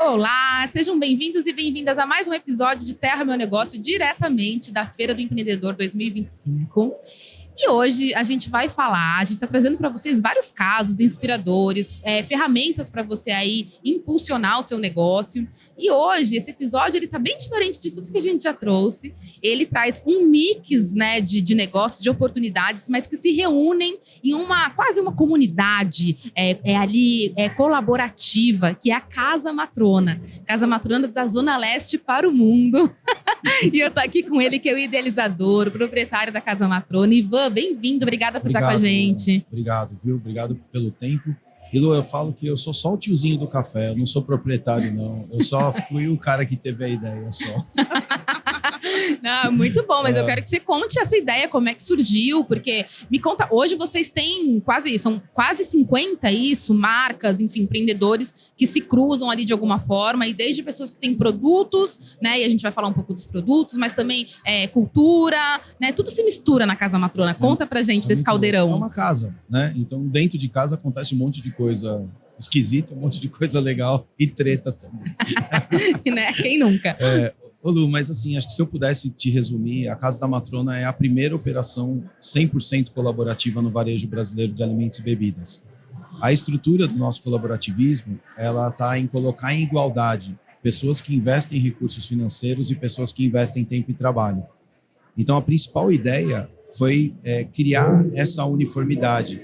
Olá, sejam bem-vindos e bem-vindas a mais um episódio de Terra Meu Negócio, diretamente da Feira do Empreendedor 2025. E hoje a gente vai falar, a gente está trazendo para vocês vários casos inspiradores, ferramentas para você aí impulsionar o seu negócio. E hoje, esse episódio, ele tá bem diferente de tudo que a gente já trouxe. Ele traz um mix, né, de negócios, de oportunidades, mas que se reúnem em quase uma comunidade colaborativa, que é a Casa Matrona. Casa Matrona da Zona Leste para o mundo. E eu tô aqui com ele, que é o idealizador, o proprietário da Casa Matrona. Ivan, bem-vindo, obrigada por estar com a gente. Obrigado, viu? Obrigado pelo tempo. E Lu, eu falo que eu sou só o tiozinho do café, eu não sou proprietário, não. Eu só fui o cara que teve a ideia, só. Não, muito bom, mas eu quero que você conte essa ideia, como é que surgiu, porque me conta, hoje vocês têm são quase 50 marcas, enfim, empreendedores que se cruzam ali de alguma forma, e desde pessoas que têm produtos, né, e a gente vai falar um pouco dos produtos, mas também cultura, né, tudo se mistura na Casa Matrona. Conta pra gente desse caldeirão. É uma casa, né, então dentro de casa acontece um monte de coisa esquisita, um monte de coisa legal e treta também. Né? Quem nunca? Ô Lu, mas assim, acho que se eu pudesse te resumir, a Casa da Matrona é a primeira operação 100% colaborativa no varejo brasileiro de alimentos e bebidas. A estrutura do nosso colaborativismo, ela está em colocar em igualdade pessoas que investem em recursos financeiros e pessoas que investem em tempo e trabalho. Então, a principal ideia foi criar essa uniformidade,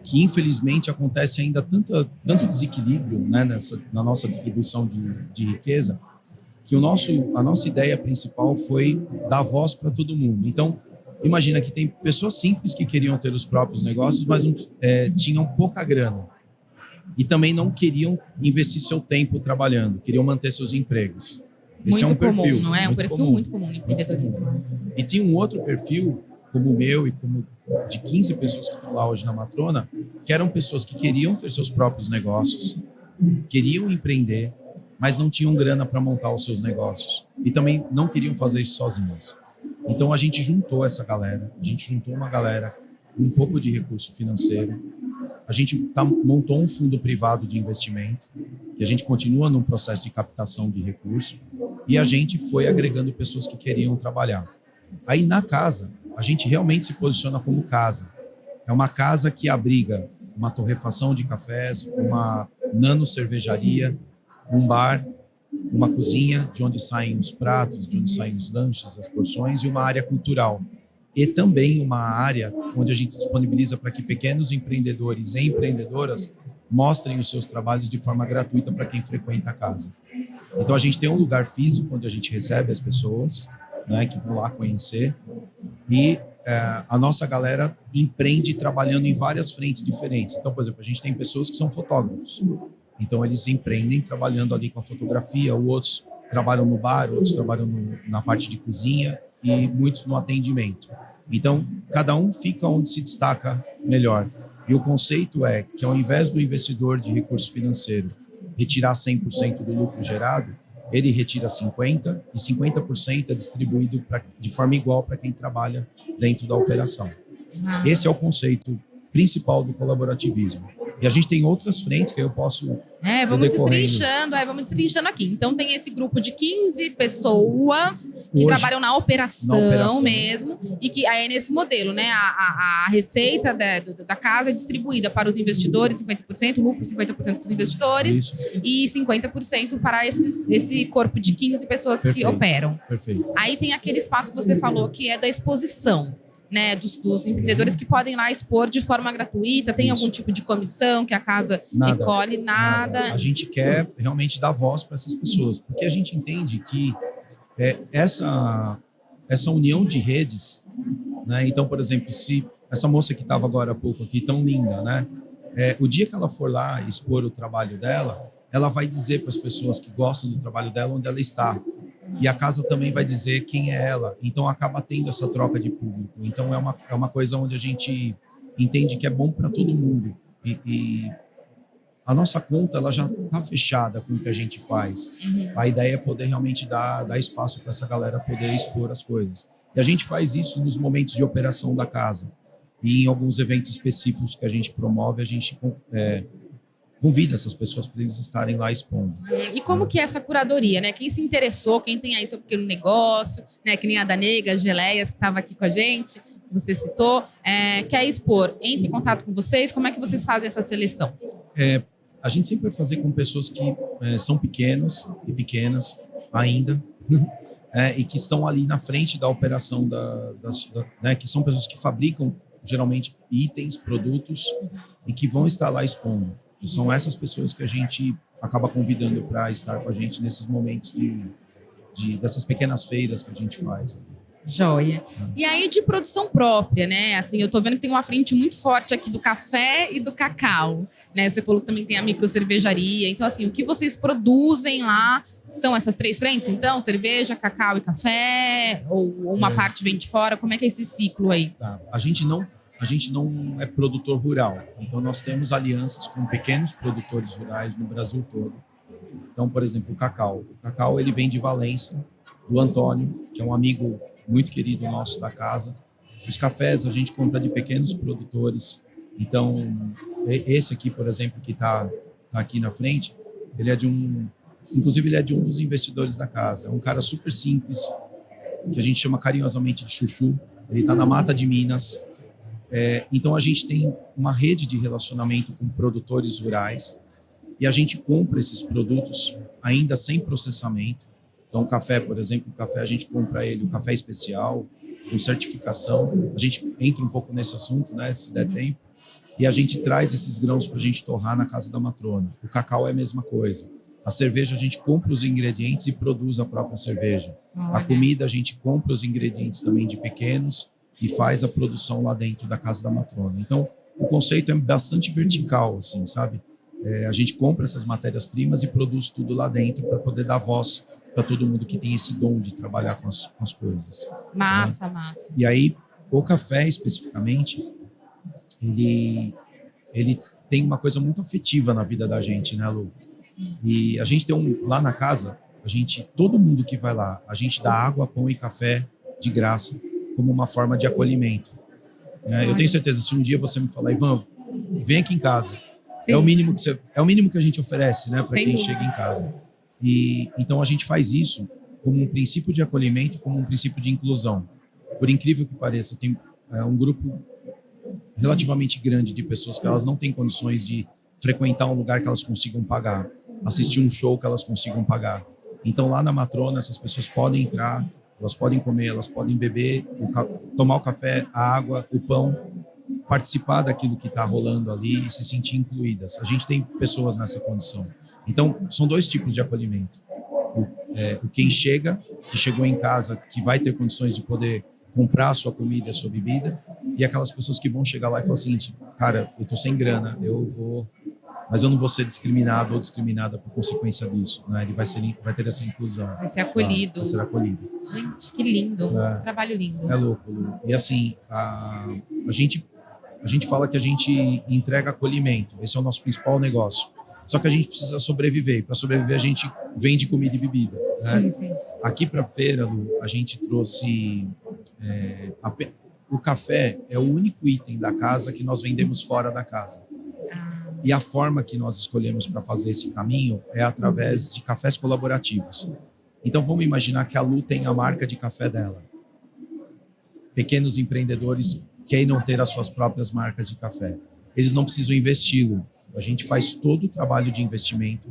que infelizmente acontece ainda tanto desequilíbrio, né, na nossa distribuição de riqueza, que a nossa ideia principal foi dar voz para todo mundo. Então, imagina que tem pessoas simples que queriam ter os próprios negócios, mas tinham pouca grana. E também não queriam investir seu tempo trabalhando, queriam manter seus empregos. Esse muito é um perfil, comum, não é? Um perfil muito comum no empreendedorismo. E tinha um outro perfil, como o meu e como de 15 pessoas que estão lá hoje na Matrona, que eram pessoas que queriam ter seus próprios negócios, queriam empreender, mas não tinham grana para montar os seus negócios. E também não queriam fazer isso sozinhos. Então, a gente juntou essa galera. A gente juntou uma galera com um pouco de recurso financeiro. A gente montou um fundo privado de investimento, que a gente continua num processo de captação de recurso. E a gente foi agregando pessoas que queriam trabalhar. Aí, na casa, a gente realmente se posiciona como casa. É uma casa que abriga uma torrefação de cafés, uma nano cervejaria, um bar, uma cozinha de onde saem os pratos, de onde saem os lanches, as porções, e uma área cultural. E também uma área onde a gente disponibiliza para que pequenos empreendedores e empreendedoras mostrem os seus trabalhos de forma gratuita para quem frequenta a casa. Então a gente tem um lugar físico onde a gente recebe as pessoas, né, que vão lá conhecer, e a nossa galera empreende trabalhando em várias frentes diferentes. Então, por exemplo, a gente tem pessoas que são fotógrafos. Então, eles empreendem trabalhando ali com a fotografia, outros trabalham no bar, outros trabalham na parte de cozinha e muitos no atendimento. Então, cada um fica onde se destaca melhor. E o conceito é que, ao invés do investidor de recurso financeiro retirar 100% do lucro gerado, ele retira 50% e 50% é distribuído de forma igual para quem trabalha dentro da operação. Esse é o conceito principal do colaborativismo. E a gente tem outras frentes que eu posso... Vamos destrinchando aqui. Então, tem esse grupo de 15 pessoas que hoje trabalham na operação mesmo, e que aí é nesse modelo, né? A receita da casa é distribuída para os investidores, 50%, lucro 50% para os investidores. Isso. E 50% para esse corpo de 15 pessoas que operam. Perfeito. Aí tem aquele espaço que você falou, que é da exposição, né, dos empreendedores que podem lá expor de forma gratuita. Tem algum tipo de comissão que a casa recolhe? Nada. A gente quer realmente dar voz para essas pessoas, porque a gente entende que essa união de redes, né? Então, por exemplo, se essa moça que estava agora há pouco aqui, tão linda, né? O dia que ela for lá expor o trabalho dela, ela vai dizer para as pessoas que gostam do trabalho dela onde ela está. E a casa também vai dizer quem é ela. Então, acaba tendo essa troca de público. Então, é uma coisa onde a gente entende que é bom para todo mundo. E a nossa conta ela já está fechada com o que a gente faz. A ideia é poder realmente dar espaço para essa galera poder expor as coisas. E a gente faz isso nos momentos de operação da casa. E em alguns eventos específicos que a gente promove, a gente convida essas pessoas para eles estarem lá expondo. E como que é essa curadoria, né? Quem se interessou, quem tem aí seu pequeno negócio, né? Que nem a Danega, Geleias, que estava aqui com a gente, que você citou, quer expor, entre em contato com vocês, como é que vocês fazem essa seleção? A gente sempre vai fazer com pessoas que são pequenos e pequenas ainda, e que estão ali na frente da operação, né, que são pessoas que fabricam, geralmente, itens, produtos, e que vão estar lá expondo. E são essas pessoas que a gente acaba convidando para estar com a gente nesses momentos dessas pequenas feiras que a gente faz. Joia. E aí de produção própria, né? Assim, eu tô vendo que tem uma frente muito forte aqui do café e do cacau, né? Você falou que também tem a microcervejaria. Então, assim, o que vocês produzem lá são essas 3 frentes? Então, cerveja, cacau e café? Ou uma parte vem de fora? Como é que é esse ciclo aí? Tá. A gente não é produtor rural. Então, nós temos alianças com pequenos produtores rurais no Brasil todo. Então, por exemplo, o cacau. O cacau, ele vem de Valência, do Antônio, que é um amigo muito querido nosso da casa. Os cafés a gente compra de pequenos produtores. Então, esse aqui, por exemplo, que tá aqui na frente, inclusive ele é de um dos investidores da casa. É um cara super simples, que a gente chama carinhosamente de chuchu. Ele está na Mata de Minas. Então, a gente tem uma rede de relacionamento com produtores rurais e a gente compra esses produtos ainda sem processamento. Então, o café, por exemplo, a gente compra ele, o café especial, com certificação. A gente entra um pouco nesse assunto, né, se der tempo, e a gente traz esses grãos para a gente torrar na casa da matrona. O cacau é a mesma coisa. A cerveja, a gente compra os ingredientes e produz a própria cerveja. A comida, a gente compra os ingredientes também de pequenos e faz a produção lá dentro da casa da matrona. Então, o conceito é bastante vertical, assim, sabe? A gente compra essas matérias-primas e produz tudo lá dentro para poder dar voz para todo mundo que tem esse dom de trabalhar com as coisas. Massa, né? massa. E aí, o café, especificamente, ele tem uma coisa muito afetiva na vida da gente, né, Lu? E a gente tem lá na casa, todo mundo que vai lá, a gente dá água, pão e café de graça, como uma forma de acolhimento. Eu tenho certeza, se um dia você me falar, Ivan, vem aqui em casa. Sim. É o mínimo que a gente oferece, né, para quem chega em casa. E então a gente faz isso como um princípio de acolhimento e como um princípio de inclusão. Por incrível que pareça, tem um grupo relativamente grande de pessoas que elas não têm condições de frequentar um lugar que elas consigam pagar, assistir um show que elas consigam pagar. Então lá na matrona essas pessoas podem entrar, elas podem comer, elas podem beber, tomar o café, a água, o pão, participar daquilo que está rolando ali e se sentir incluídas. A gente tem pessoas nessa condição. Então, são 2 tipos de acolhimento. Quem que chegou em casa, que vai ter condições de poder comprar a sua comida, a sua bebida, e aquelas pessoas que vão chegar lá e falar o seguinte, cara, eu tô sem grana, mas eu não vou ser discriminado ou discriminada por consequência disso, né? Ele vai ter essa inclusão. Vai ser acolhido. Vai ser acolhido. Gente, que lindo. Trabalho lindo. É louco, Lu. E assim, a gente fala que a gente entrega acolhimento. Esse é o nosso principal negócio. Só que a gente precisa sobreviver. E para sobreviver, a gente vende comida e bebida. Né? Sim, sim. Aqui para a feira, Lu, a gente trouxe... o café é o único item da casa que nós vendemos fora da casa. E a forma que nós escolhemos para fazer esse caminho é através de cafés colaborativos. Então, vamos imaginar que a Lu tem a marca de café dela. Pequenos empreendedores queiram ter as suas próprias marcas de café. Eles não precisam investi-lo. A gente faz todo o trabalho de investimento,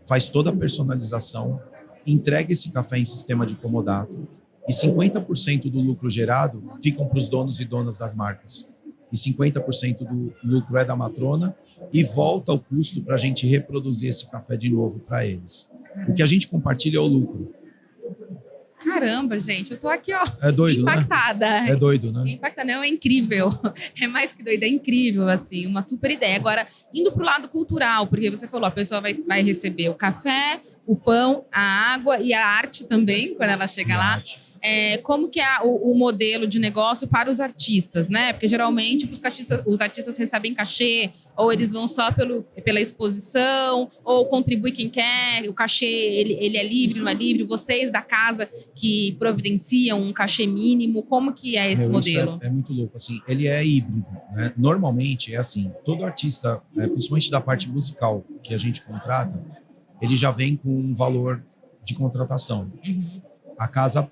faz toda a personalização, entrega esse café em sistema de comodato e 50% do lucro gerado ficam para os donos e donas das marcas. E 50% do lucro é da matrona e volta o custo para a gente reproduzir esse café de novo para eles. O que a gente compartilha é o lucro. Caramba, gente, eu tô aqui, ó, é doido, impactada. Né? É doido, né? Impactada, não, é incrível. É mais que doido, é incrível, assim, uma super ideia. Agora, indo pro lado cultural, porque você falou, a pessoa vai receber o café, o pão, a água e a arte também, quando ela chega lá. como que é o modelo de negócio para os artistas, né? Porque geralmente os artistas recebem cachê, ou eles vão só pela exposição, ou contribui quem quer, o cachê ele é livre, não é livre, vocês da casa que providenciam um cachê mínimo, como que é esse modelo? Isso é muito louco, assim, ele é híbrido, né? Normalmente é assim, todo artista, principalmente da parte musical que a gente contrata, ele já vem com um valor de contratação. Uhum. A casa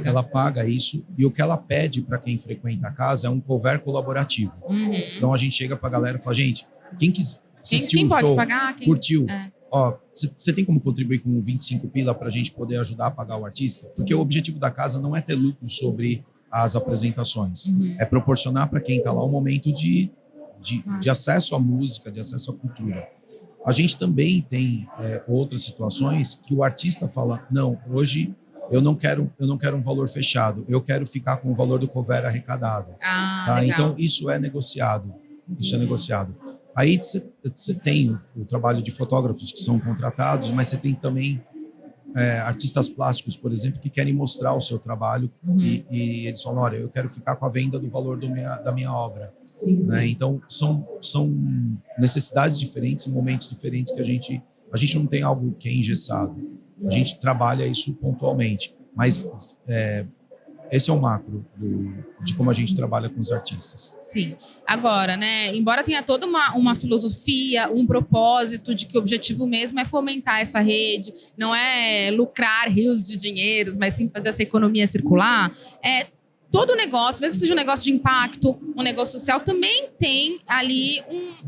ela paga isso, e o que ela pede para quem frequenta a casa é um cover colaborativo. Uhum. Então a gente chega para a galera e fala, gente, quem assistiu quem o pode show, pagar, curtiu, você tem como contribuir com 25 pila para a gente poder ajudar a pagar o artista? Porque o objetivo da casa não é ter lucro sobre as apresentações, é proporcionar para quem está lá um momento de acesso à música, de acesso à cultura. A gente também tem outras situações que o artista fala, não, hoje eu não quero um valor fechado, eu quero ficar com o valor do cover arrecadado. Tá? Então, isso é negociado. Aí você tem o trabalho de fotógrafos que são contratados, mas você tem também artistas plásticos, por exemplo, que querem mostrar o seu trabalho e eles falam, olha, eu quero ficar com a venda do valor da minha obra. Sim, né? sim. Então, são necessidades diferentes, momentos diferentes que a gente não tem algo que é engessado. A gente trabalha isso pontualmente, mas esse é o macro de como a gente trabalha com os artistas. Sim. Agora, né, embora tenha toda uma filosofia, um propósito de que o objetivo mesmo é fomentar essa rede, não é lucrar rios de dinheiros, mas sim fazer essa economia circular, todo negócio, mesmo que seja um negócio de impacto, um negócio social, também tem ali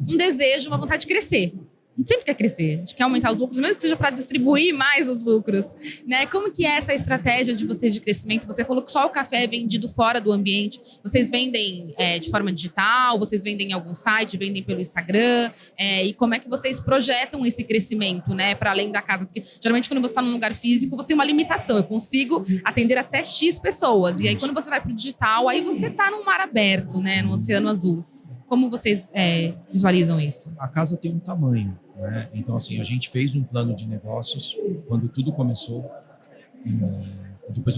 um desejo, uma vontade de crescer. A gente sempre quer crescer, a gente quer aumentar os lucros, mesmo que seja para distribuir mais os lucros, né? Como que é essa estratégia de vocês de crescimento? Você falou que só o café é vendido fora do ambiente. Vocês vendem de forma digital? Vocês vendem em algum site? Vendem pelo Instagram? E como é que vocês projetam esse crescimento, né? Para além da casa? Porque geralmente quando você está num lugar físico, você tem uma limitação. Eu consigo atender até X pessoas. E aí quando você vai para o digital, aí você está num mar aberto, né? No oceano azul. Como vocês visualizam isso? A casa tem um tamanho, né? Então, assim, a gente fez um plano de negócios quando tudo começou. Depois,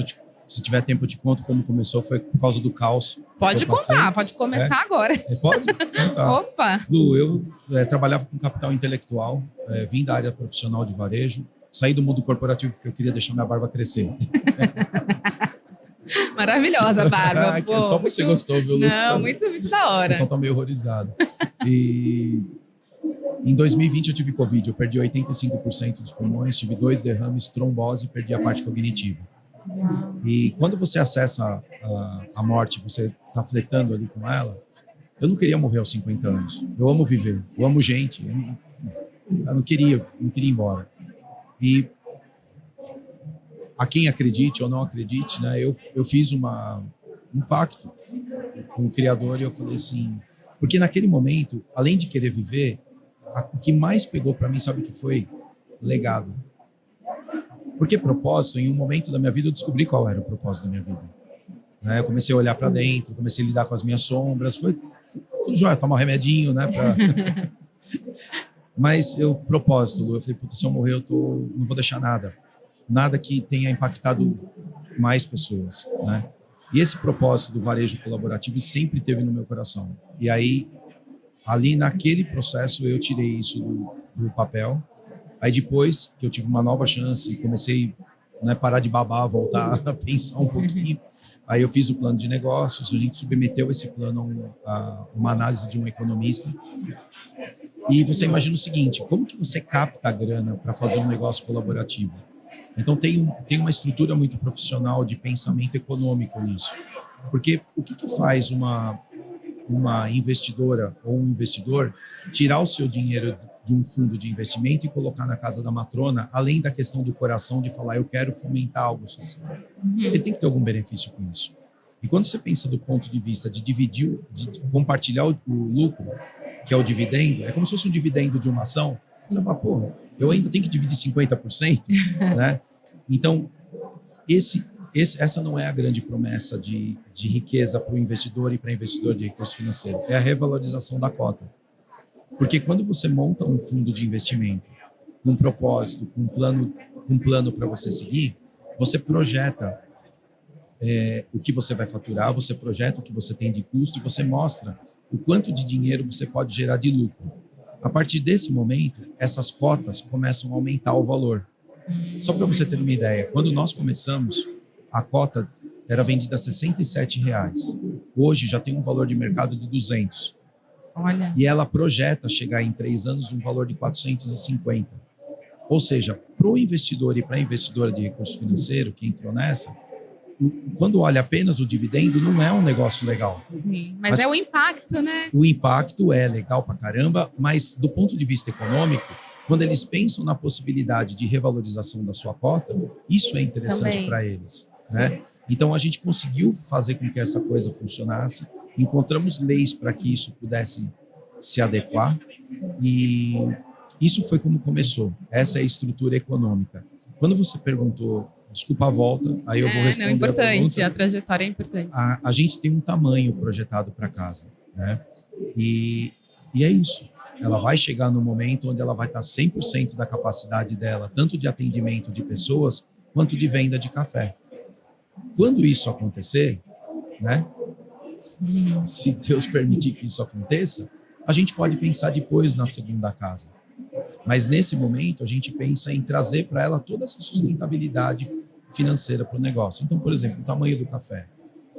se tiver tempo, eu te conto como começou. Foi por causa do caos. Pode contar, pode começar agora. Pode? Então, tá. Opa! Lu, eu trabalhava com capital intelectual, vim da área profissional de varejo, saí do mundo corporativo porque eu queria deixar minha barba crescer. Maravilhosa a barba. Pô, só você gostou, viu, Lu? Não, muito, muito da hora. O pessoal tá meio horrorizado. E em 2020 eu tive Covid, eu perdi 85% dos pulmões, tive 2 derrames, trombose e perdi a parte cognitiva. E quando você acessa a morte, você tá fletando ali com ela, eu não queria morrer aos 50 anos. Eu amo viver, eu amo gente. Eu não queria ir embora. E a quem acredite ou não acredite, né, eu fiz um pacto com o Criador e eu falei assim, porque naquele momento, além de querer viver, o que mais pegou para mim, sabe o que foi? Legado. Porque propósito, em um momento da minha vida, eu descobri qual era o propósito da minha vida. Né, eu comecei a olhar para dentro, comecei a lidar com as minhas sombras, foi tudo jóia, tomar um remedinho, né? Mas propósito, Lu, eu falei, puta, se eu morrer, não vou deixar nada que tenha impactado mais pessoas, né? E esse propósito do varejo colaborativo sempre teve no meu coração. E aí, ali naquele processo, eu tirei isso do papel. Aí depois que eu tive uma nova chance, comecei a parar de babar, voltar a pensar um pouquinho. Aí eu fiz o plano de negócios, a gente submeteu esse plano a uma análise de um economista. E você imagina o seguinte, como que você capta a grana para fazer um negócio colaborativo? Então, tem uma estrutura muito profissional de pensamento econômico nisso. Porque o que faz uma investidora ou um investidor tirar o seu dinheiro de um fundo de investimento e colocar na casa da matrona, além da questão do coração de falar, eu quero fomentar algo social? Ele tem que ter algum benefício com isso. E quando você pensa do ponto de vista de dividir, de compartilhar o lucro, que é o dividendo, é como se fosse um dividendo de uma ação, você fala, pô, eu ainda tenho que dividir 50%, né? Então, essa não é a grande promessa de riqueza para o investidor e para investidor de recurso financeiro. É a revalorização da cota. Porque quando você monta um fundo de investimento com um propósito, com um plano para você seguir, você projeta o que você vai faturar, você projeta o que você tem de custo e você mostra o quanto de dinheiro você pode gerar de lucro. A partir desse momento, essas cotas começam a aumentar o valor. Só para você ter uma ideia, quando nós começamos, a cota era vendida a R$67. Hoje já tem um valor de mercado de 200. Olha. E ela projeta chegar em 3 anos um valor de 450. Ou seja, para o investidor e para a investidora de recurso financeiro que entrou nessa, quando olha apenas o dividendo, não é um negócio legal. Sim, mas é o impacto, né? O impacto é legal pra caramba, mas do ponto de vista econômico, quando eles pensam na possibilidade de revalorização da sua cota, isso é interessante para eles, né? Então a gente conseguiu fazer com que essa coisa funcionasse, encontramos leis para que isso pudesse se adequar e isso foi como começou. Essa é a estrutura econômica. Quando você perguntou, desculpa a volta, aí eu vou responder não, é importante, a pergunta. A trajetória é importante. A gente tem um tamanho projetado para casa, né? E é isso. Ela vai chegar no momento onde ela vai estar 100% da capacidade dela, tanto de atendimento de pessoas, quanto de venda de café. Quando isso acontecer, né? Se Deus permitir que isso aconteça, a gente pode pensar depois na segunda casa. Mas nesse momento, a gente pensa em trazer para ela toda essa sustentabilidade financeira para o negócio. Então, por exemplo, o tamanho do café.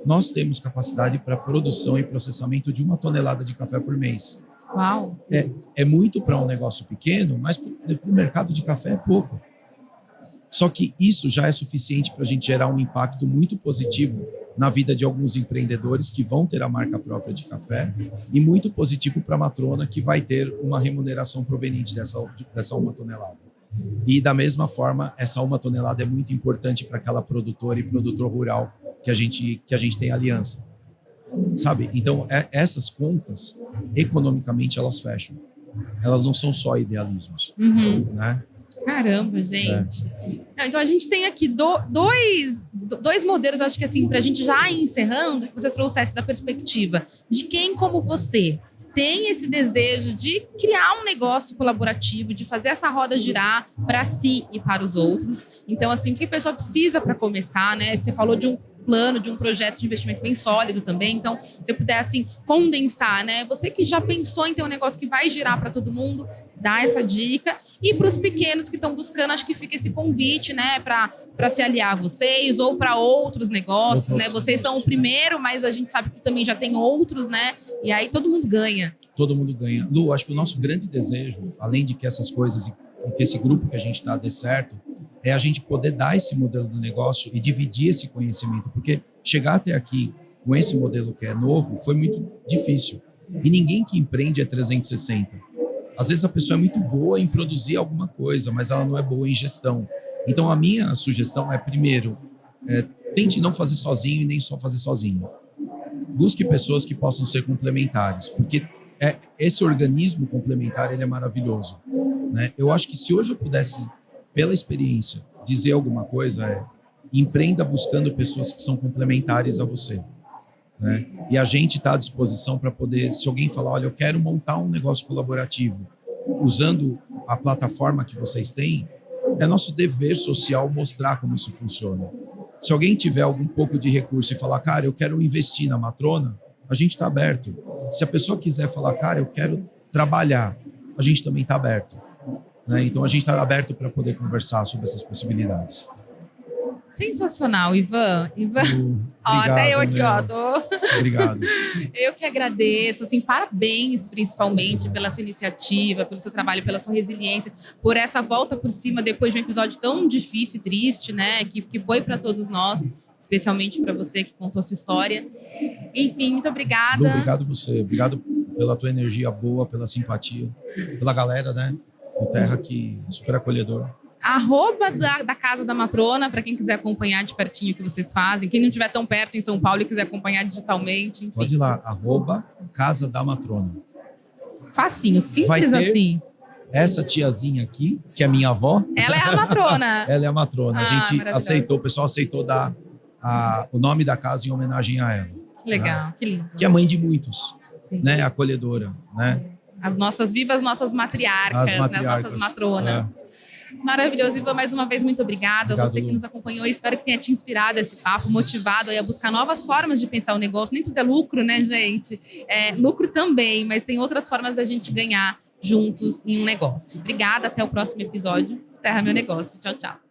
Nós temos capacidade para produção e processamento de 1 tonelada de café por mês. Uau! É muito para um negócio pequeno, mas para o mercado de café é pouco. Só que isso já é suficiente para a gente gerar um impacto muito positivo na vida de alguns empreendedores que vão ter a marca própria de café e muito positivo para a matrona que vai ter uma remuneração proveniente dessa 1 tonelada. E da mesma forma, essa 1 tonelada é muito importante para aquela produtora e produtor rural que a gente tem aliança. Sabe? Então, essas contas, economicamente, elas fecham. Elas não são só idealismos, né? Caramba, gente. Não, então a gente tem aqui dois modelos, acho que assim, para a gente já ir encerrando, que você trouxesse da perspectiva de quem, como você, tem esse desejo de criar um negócio colaborativo, de fazer essa roda girar para si e para os outros. Então, assim, o que a pessoa precisa para começar, né? Você falou de um plano, de um projeto de investimento bem sólido também. Então, se você puder, assim, condensar, né? Você que já pensou em ter um negócio que vai girar para todo mundo, dá essa dica. E para os pequenos que estão buscando, acho que fica esse convite, né? Para se aliar a vocês ou para outros negócios, né? Vocês são o primeiro, mas a gente sabe que também já tem outros, né? E aí todo mundo ganha. Todo mundo ganha. Lu, acho que o nosso grande desejo, além de que essas coisas, que esse grupo que a gente está dê certo, é a gente poder dar esse modelo do negócio e dividir esse conhecimento, porque chegar até aqui com esse modelo que é novo foi muito difícil. E ninguém que empreende é 360. Às vezes a pessoa é muito boa em produzir alguma coisa, mas ela não é boa em gestão. Então a minha sugestão é, primeiro, tente não fazer sozinho e nem só fazer sozinho. Busque pessoas que possam ser complementares, porque esse organismo complementar ele é maravilhoso, né? Eu acho que se hoje eu pudesse, pela experiência, dizer alguma coisa, empreenda buscando pessoas que são complementares a você, né? E a gente está à disposição para poder, se alguém falar, olha, eu quero montar um negócio colaborativo usando a plataforma que vocês têm, é nosso dever social mostrar como isso funciona. Se alguém tiver algum pouco de recurso e falar, cara, eu quero investir na matrona, a gente está aberto. Se a pessoa quiser falar, cara, eu quero trabalhar, a gente também está aberto, né? Então a gente está aberto para poder conversar sobre essas possibilidades. Sensacional, Ivan. Obrigado, até eu aqui, Obrigado. Eu que agradeço, assim, parabéns principalmente pela sua iniciativa, pelo seu trabalho, pela sua resiliência, por essa volta por cima depois de um episódio tão difícil e triste, né, que foi para todos nós, especialmente para você que contou a sua história. Enfim, muito obrigada. Lu, obrigado você, obrigado pela tua energia boa, pela simpatia, pela galera, né, do Terra que é super acolhedor. @ da Casa da Matrona, para quem quiser acompanhar de pertinho o que vocês fazem. Quem não estiver tão perto em São Paulo e quiser acompanhar digitalmente, enfim. Pode ir lá, @Casa da Matrona. Facinho, simples assim. Essa tiazinha aqui, que é minha avó. Ela é a matrona. Ela é a matrona. A gente aceitou, o pessoal aceitou dar o nome da casa em homenagem a ela. Que legal, né? que lindo. Que é mãe de muitos, Sim. né? Acolhedora, né? As nossas matriarcas, né? As nossas matronas. Maravilhoso. Ivan, mais uma vez, muito obrigada. Obrigado, Você que Lu. nos acompanhou. Espero que tenha te inspirado esse papo, motivado aí a buscar novas formas de pensar o negócio. Nem tudo é lucro, né, gente? Lucro também, mas tem outras formas da gente ganhar juntos em um negócio. Obrigada. Até o próximo episódio. Terra Meu Negócio. Tchau, tchau.